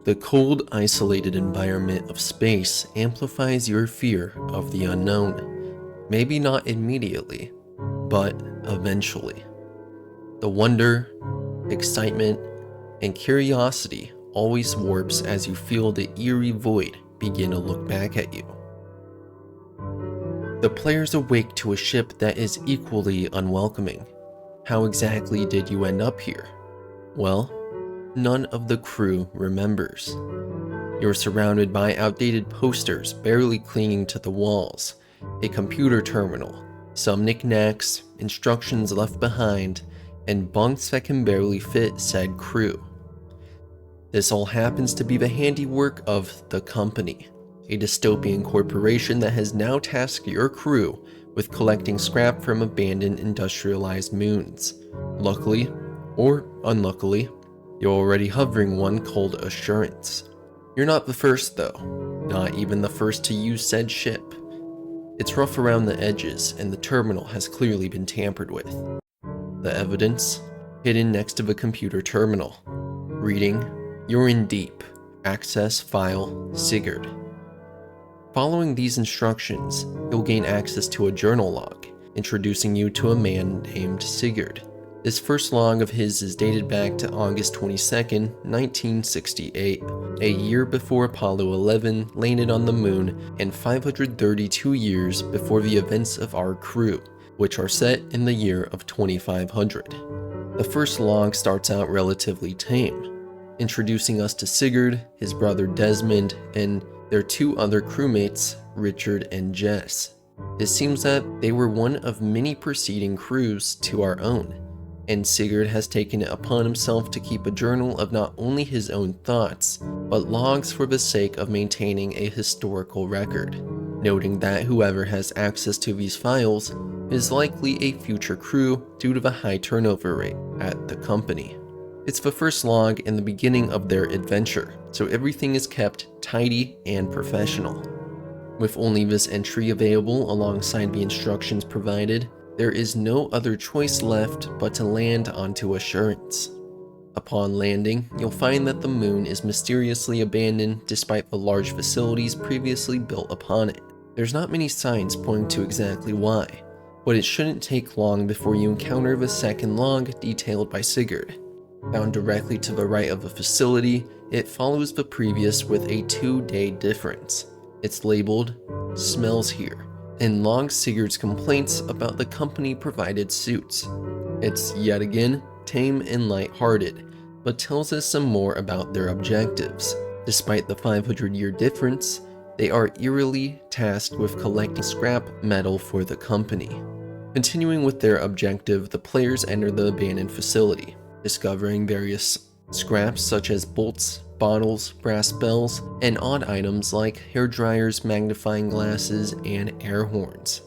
The cold, isolated environment of space amplifies your fear of the unknown. Maybe not immediately, but eventually. The wonder, excitement, and curiosity always warps as you feel the eerie void begin to look back at you. The players awake to a ship that is equally unwelcoming. How exactly did you end up here? Well, none of the crew remembers. You're surrounded by outdated posters barely clinging to the walls, a computer terminal, some knickknacks, instructions left behind, and bunks that can barely fit said crew. This all happens to be the handiwork of the Company, a dystopian corporation that has now tasked your crew with collecting scrap from abandoned industrialized moons. Luckily, or unluckily, you're already hovering one called Assurance. You're not the first though, not even the first to use said ship. It's rough around the edges and the terminal has clearly been tampered with. The evidence? Hidden next to the computer terminal. Reading, "You're in deep. Access file Sigurd." Following these instructions, you'll gain access to a journal log, introducing you to a man named Sigurd. This first log of his is dated back to August 22nd, 1968, a year before Apollo 11 landed on the moon and 532 years before the events of our crew, which are set in the year of 2500. The first log starts out relatively tame, introducing us to Sigurd, his brother Desmond, and their two other crewmates, Richard and Jess. It seems that they were one of many preceding crews to our own, and Sigurd has taken it upon himself to keep a journal of not only his own thoughts, but logs for the sake of maintaining a historical record, noting that whoever has access to these files is likely a future crew due to the high turnover rate at the company. It's the first log in the beginning of their adventure, so everything is kept tidy and professional. With only this entry available alongside the instructions provided, there is no other choice left but to land onto Assurance. Upon landing, you'll find that the moon is mysteriously abandoned despite the large facilities previously built upon it. There's not many signs pointing to exactly why, but it shouldn't take long before you encounter the second log detailed by Sigurd. Found directly to the right of the facility, it follows the previous with a 2-day difference. It's labeled, "Smells Here," and logs Sigurd's complaints about the company-provided suits. It's yet again tame and light-hearted, but tells us some more about their objectives. Despite the 500-year difference, they are eerily tasked with collecting scrap metal for the company. Continuing with their objective, the players enter the abandoned facility, discovering various scraps such as bolts, bottles, brass bells, and odd items like hair dryers, magnifying glasses, and air horns,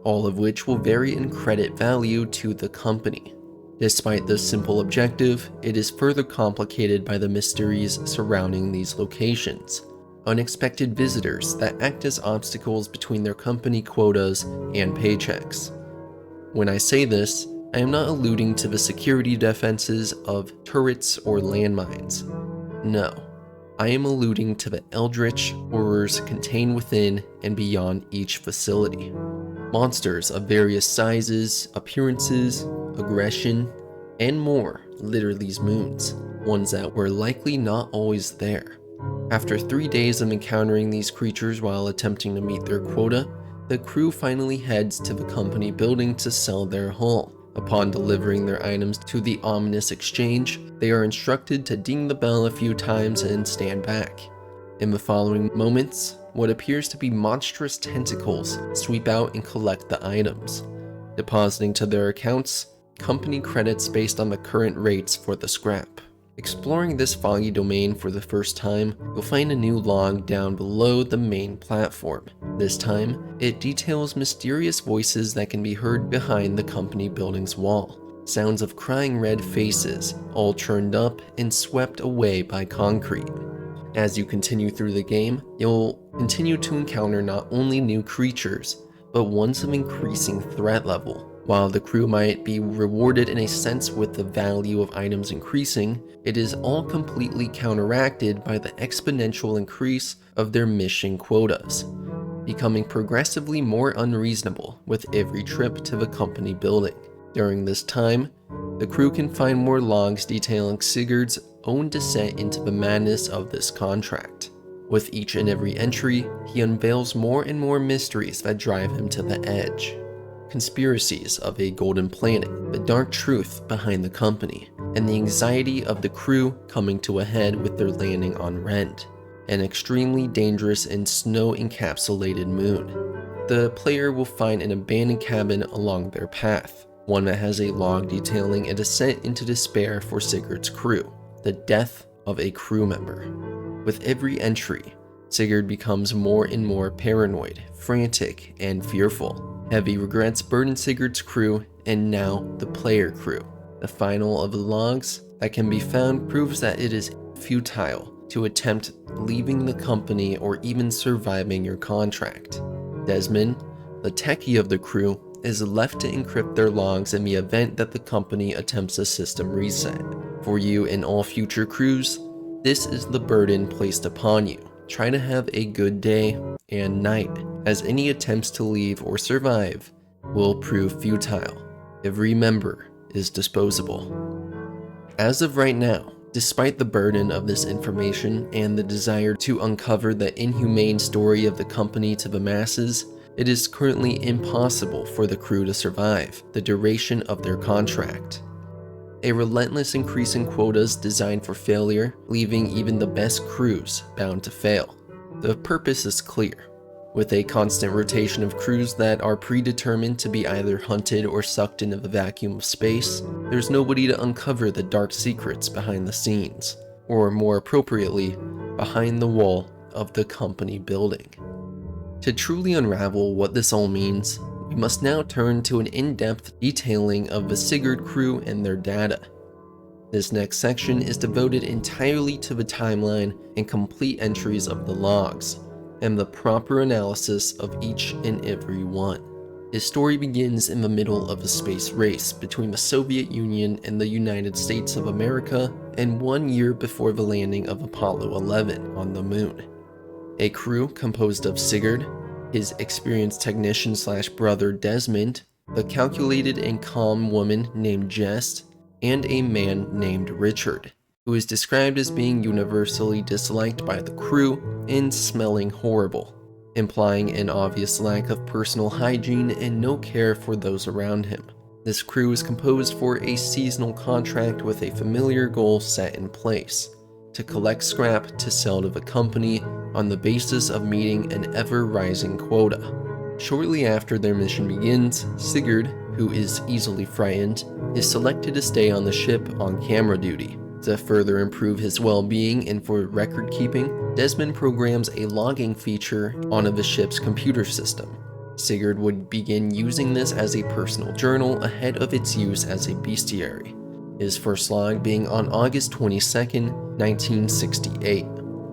all of which will vary in credit value to the company. Despite this simple objective, it is further complicated by the mysteries surrounding these locations. Unexpected visitors that act as obstacles between their company quotas and paychecks. When I say this, I am not alluding to the security defenses of turrets or landmines. No, I am alluding to the eldritch horrors contained within and beyond each facility. Monsters of various sizes, appearances, aggression, and more litter these moons, ones that were likely not always there. After 3 days of encountering these creatures while attempting to meet their quota, the crew finally heads to the company building to sell their haul. Upon delivering their items to the ominous exchange, they are instructed to ding the bell a few times and stand back. In the following moments, what appears to be monstrous tentacles sweep out and collect the items, depositing to their accounts company credits based on the current rates for the scrap. Exploring this foggy domain for the first time, you'll find a new log down below the main platform. This time, it details mysterious voices that can be heard behind the company building's wall. Sounds of crying red faces, all churned up and swept away by concrete. As you continue through the game, you'll continue to encounter not only new creatures, but ones of increasing threat level. While the crew might be rewarded in a sense with the value of items increasing, it is all completely counteracted by the exponential increase of their mission quotas, becoming progressively more unreasonable with every trip to the company building. During this time, the crew can find more logs detailing Sigurd's own descent into the madness of this contract. With each and every entry, he unveils more and more mysteries that drive him to the edge. Conspiracies of a golden planet, the dark truth behind the company, and the anxiety of the crew coming to a head with their landing on Rend, an extremely dangerous and snow-encapsulated moon. The player will find an abandoned cabin along their path, one that has a log detailing a descent into despair for Sigurd's crew, the death of a crew member. With every entry, Sigurd becomes more and more paranoid, frantic, and fearful. Heavy regrets burden Sigurd's crew and now the player crew. The final of the logs that can be found proves that it is futile to attempt leaving the company or even surviving your contract. Desmond, the techie of the crew, is left to encrypt their logs in the event that the company attempts a system reset. For you and all future crews, this is the burden placed upon you. Try to have a good day and night, as any attempts to leave or survive will prove futile. Every member is disposable. As of right now, despite the burden of this information and the desire to uncover the inhumane story of the company to the masses, it is currently impossible for the crew to survive the duration of their contract. A relentless increase in quotas designed for failure, leaving even the best crews bound to fail. The purpose is clear. With a constant rotation of crews that are predetermined to be either hunted or sucked into the vacuum of space, there's nobody to uncover the dark secrets behind the scenes, or more appropriately, behind the wall of the company building. To truly unravel what this all means, we must now turn to an in-depth detailing of the Sigurd crew and their data. This next section is devoted entirely to the timeline and complete entries of the logs, and the proper analysis of each and every one. His story begins in the middle of a space race between the Soviet Union and the United States of America, and 1 year before the landing of Apollo 11 on the moon. A crew composed of Sigurd, his experienced technician/brother Desmond, the calculated and calm woman named Jess, and a man named Richard, who is described as being universally disliked by the crew and smelling horrible, implying an obvious lack of personal hygiene and no care for those around him. This crew is composed for a seasonal contract with a familiar goal set in place: to collect scrap to sell to the company on the basis of meeting an ever-rising quota. Shortly after their mission begins, Sigurd, who is easily frightened, is selected to stay on the ship on camera duty. To further improve his well-being and for record-keeping, Desmond programs a logging feature onto the ship's computer system. Sigurd would begin using this as a personal journal ahead of its use as a bestiary, his first log being on August 22, 1968,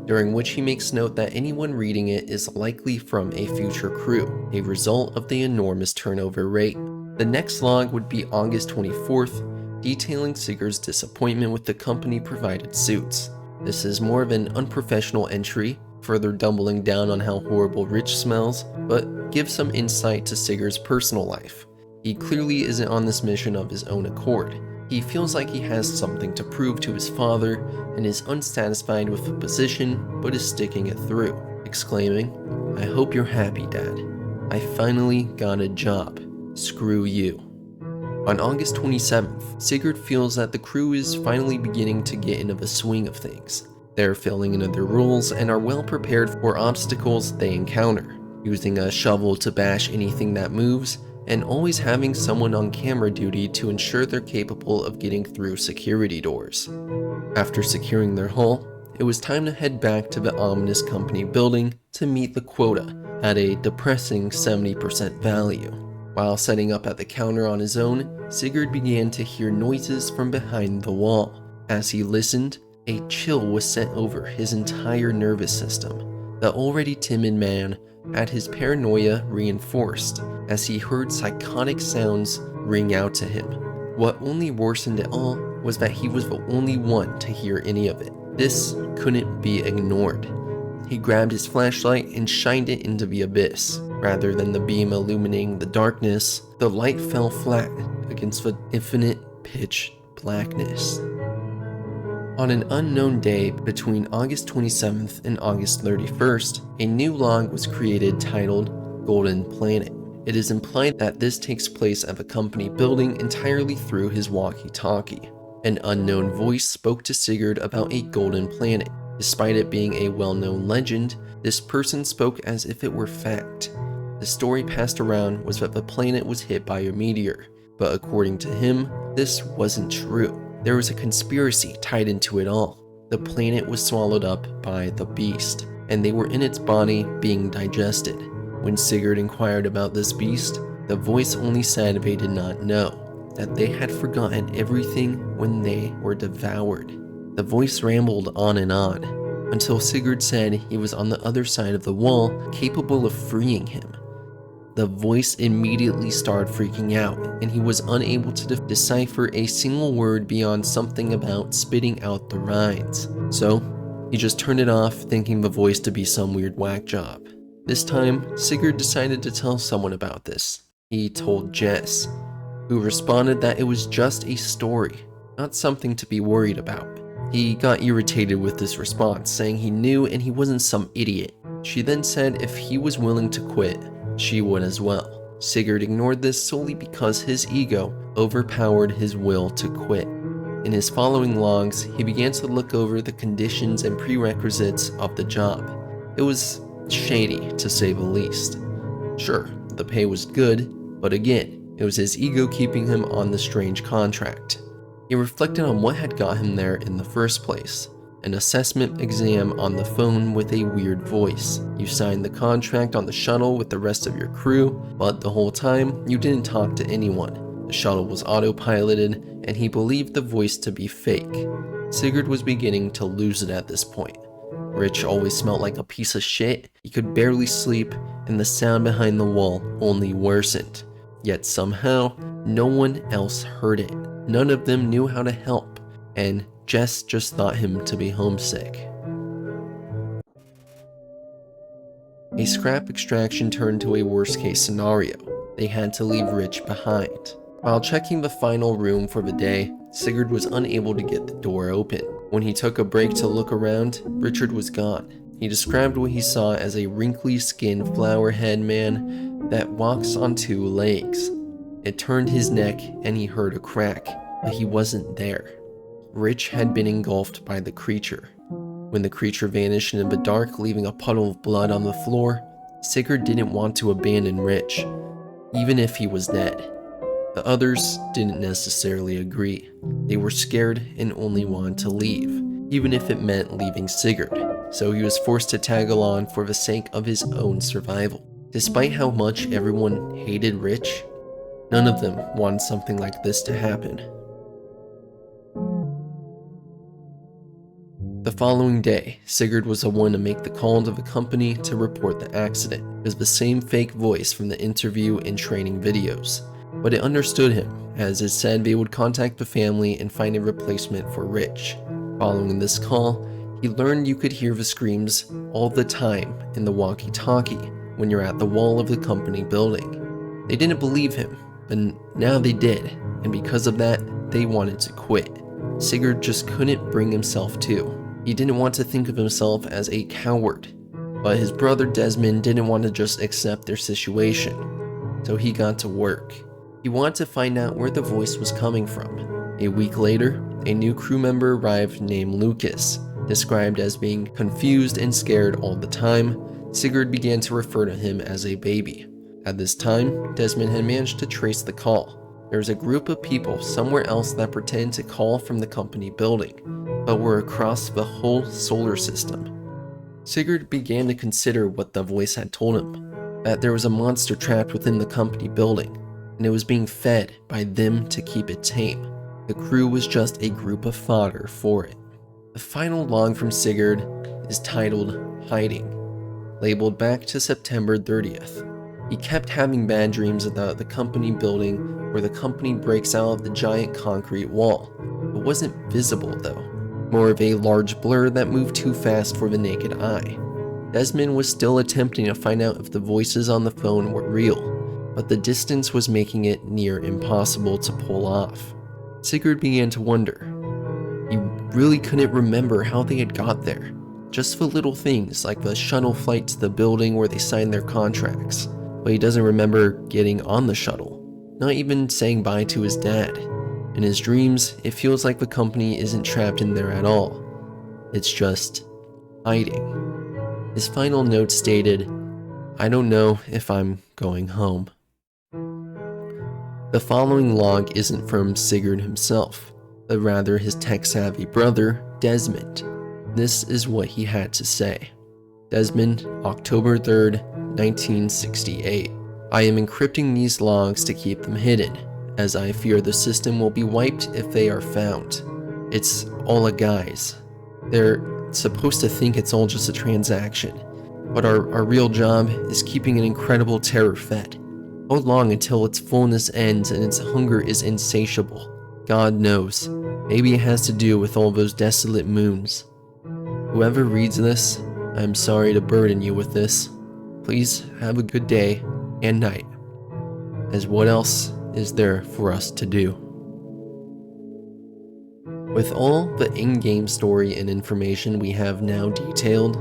during which he makes note that anyone reading it is likely from a future crew, a result of the enormous turnover rate. The next log would be August 24th, detailing Sigurd's disappointment with the company-provided suits. This is more of an unprofessional entry, further doubling down on how horrible Rich smells, but gives some insight to Sigurd's personal life. He clearly isn't on this mission of his own accord. He feels like he has something to prove to his father and is unsatisfied with the position, but is sticking it through, exclaiming, "I hope you're happy, Dad. I finally got a job. Screw you." On August 27th, Sigurd feels that the crew is finally beginning to get into the swing of things. They're filling into their roles and are well prepared for obstacles they encounter, using a shovel to bash anything that moves, and always having someone on camera duty to ensure they're capable of getting through security doors. After securing their hull, it was time to head back to the ominous company building to meet the quota at a depressing 70% value. While setting up at the counter on his own, Sigurd began to hear noises from behind the wall. As he listened, a chill was sent over his entire nervous system. The already timid man had his paranoia reinforced as he heard psychotic sounds ring out to him. What only worsened it all was that he was the only one to hear any of it. This couldn't be ignored. He grabbed his flashlight and shined it into the abyss. Rather than the beam illuminating the darkness, the light fell flat against the infinite pitch blackness. On an unknown day between August 27th and August 31st, a new log was created titled Golden Planet. It is implied that this takes place at the company building entirely through his walkie-talkie. An unknown voice spoke to Sigurd about a golden planet. Despite it being a well-known legend, this person spoke as if it were fact. The story passed around was that the planet was hit by a meteor, but according to him, this wasn't true. There was a conspiracy tied into it all. The planet was swallowed up by the beast, and they were in its body being digested. When Sigurd inquired about this beast, the voice only said they did not know, that they had forgotten everything when they were devoured. The voice rambled on and on, until Sigurd said he was on the other side of the wall, capable of freeing him. The voice immediately started freaking out, and he was unable to decipher a single word beyond something about spitting out the rinds. So, he just turned it off, thinking the voice to be some weird whack job. This time, Sigurd decided to tell someone about this. He told Jess, who responded that it was just a story, not something to be worried about. He got irritated with this response, saying he knew and he wasn't some idiot. She then said if he was willing to quit, she would as well. Sigurd ignored this solely because his ego overpowered his will to quit. In his following logs, he began to look over the conditions and prerequisites of the job. It was shady, to say the least. Sure, the pay was good, but again, it was his ego keeping him on the strange contract. He reflected on what had got him there in the first place. An assessment exam on the phone with a weird voice. You signed the contract on the shuttle with the rest of your crew, but the whole time, you didn't talk to anyone. The shuttle was autopiloted, and he believed the voice to be fake. Sigurd was beginning to lose it at this point. Rich always smelled like a piece of shit, he could barely sleep, and the sound behind the wall only worsened. Yet somehow, no one else heard it. None of them knew how to help, and Jess just thought him to be homesick. A scrap extraction turned to a worst-case scenario. They had to leave Rich behind. While checking the final room for the day, Sigurd was unable to get the door open. When he took a break to look around, Richard was gone. He described what he saw as a wrinkly-skinned flower-head man that walks on two legs. It turned his neck and he heard a crack, but he wasn't there. Rich had been engulfed by the creature. When the creature vanished into the dark, leaving a puddle of blood on the floor, Sigurd didn't want to abandon Rich, even if he was dead. The others didn't necessarily agree. They were scared and only wanted to leave, even if it meant leaving Sigurd, so he was forced to tag along for the sake of his own survival. Despite how much everyone hated Rich, none of them wanted something like this to happen. The following day, Sigurd was the one to make the call to the company to report the accident. It was the same fake voice from the interview and training videos, but it understood him, as it said they would contact the family and find a replacement for Rich. Following this call, he learned you could hear the screams all the time in the walkie-talkie when you're at the wall of the company building. They didn't believe him, but now they did, and because of that, they wanted to quit. Sigurd just couldn't bring himself to. He didn't want to think of himself as a coward, but his brother Desmond didn't want to just accept their situation, so he got to work. He wanted to find out where the voice was coming from. A week later, a new crew member arrived named Lucas. Described as being confused and scared all the time, Sigurd began to refer to him as a baby. At this time, Desmond had managed to trace the call. There was a group of people somewhere else that pretended to call from the company building, but were across the whole solar system. Sigurd began to consider what the voice had told him, that there was a monster trapped within the company building, and it was being fed by them to keep it tame. The crew was just a group of fodder for it. The final log from Sigurd is titled Hiding, labeled back to September 30th. He kept having bad dreams about the company building where the company breaks out of the giant concrete wall. It wasn't visible though, more of a large blur that moved too fast for the naked eye. Desmond was still attempting to find out if the voices on the phone were real, but the distance was making it near impossible to pull off. Sigurd began to wonder. He really couldn't remember how they had got there, just for little things like the shuttle flight to the building where they signed their contracts, but he doesn't remember getting on the shuttle, not even saying bye to his dad. In his dreams, it feels like the company isn't trapped in there at all. It's just hiding. His final note stated, "I don't know if I'm going home." The following log isn't from Sigurd himself, but rather his tech-savvy brother, Desmond. This is what he had to say. Desmond, October 3rd, 1968. I am encrypting these logs to keep them hidden, as I fear the system will be wiped if they are found. It's all a guise. They're supposed to think it's all just a transaction, but our real job is keeping an incredible terror fed. Hold long until its fullness ends and its hunger is insatiable. God knows, maybe it has to do with all those desolate moons. Whoever reads this, I'm sorry to burden you with this. Please have a good day and night, as what else is there for us to do? With all the in-game story and information we have now detailed,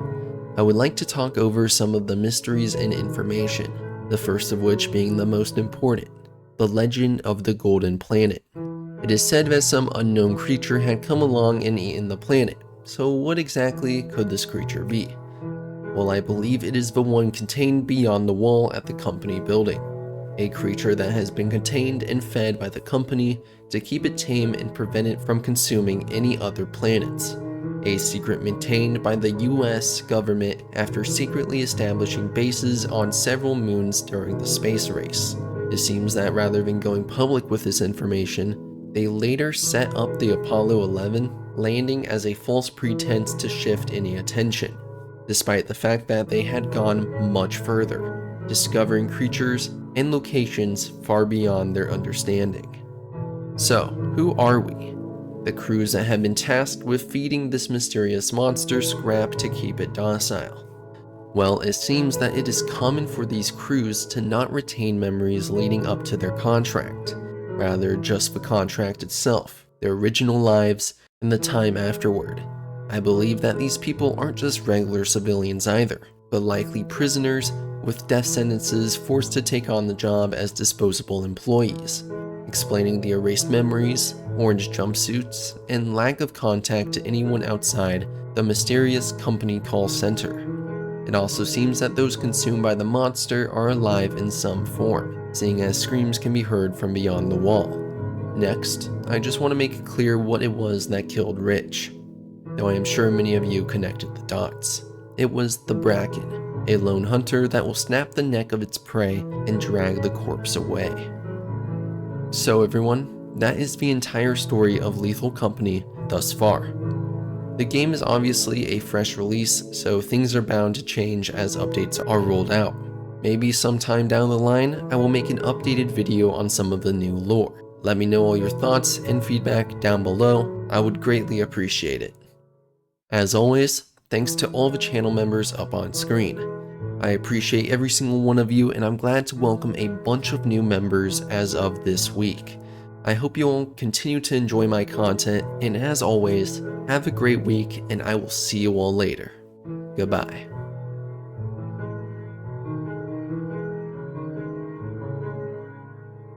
I would like to talk over some of the mysteries and information, the first of which being the most important, the legend of the Golden Planet. It is said that some unknown creature had come along and eaten the planet, so what exactly could this creature be? Well, I believe it is the one contained beyond the wall at the company building. A creature that has been contained and fed by the company to keep it tame and prevent it from consuming any other planets. A secret maintained by the US government after secretly establishing bases on several moons during the space race. It seems that rather than going public with this information, they later set up the Apollo 11 landing as a false pretense to shift any attention, despite the fact that they had gone much further, discovering creatures and locations far beyond their understanding. So, who are we? The crews that have been tasked with feeding this mysterious monster scrap to keep it docile. Well, it seems that it is common for these crews to not retain memories leading up to their contract, rather just the contract itself, their original lives, and the time afterward. I believe that these people aren't just regular civilians either, but likely prisoners with death sentences forced to take on the job as disposable employees, explaining the erased memories, orange jumpsuits, and lack of contact to anyone outside the mysterious company call center. It also seems that those consumed by the monster are alive in some form, seeing as screams can be heard from beyond the wall. Next, I just want to make it clear what it was that killed Rich, though I am sure many of you connected the dots. It was the Bracken, a lone hunter that will snap the neck of its prey and drag the corpse away. So everyone, that is the entire story of Lethal Company thus far. The game is obviously a fresh release, so things are bound to change as updates are rolled out. Maybe sometime down the line, I will make an updated video on some of the new lore. Let me know all your thoughts and feedback down below. I would greatly appreciate it. As always, thanks to all the channel members up on screen. I appreciate every single one of you, and I'm glad to welcome a bunch of new members as of this week. I hope you all continue to enjoy my content, and as always, have a great week, and I will see you all later. Goodbye.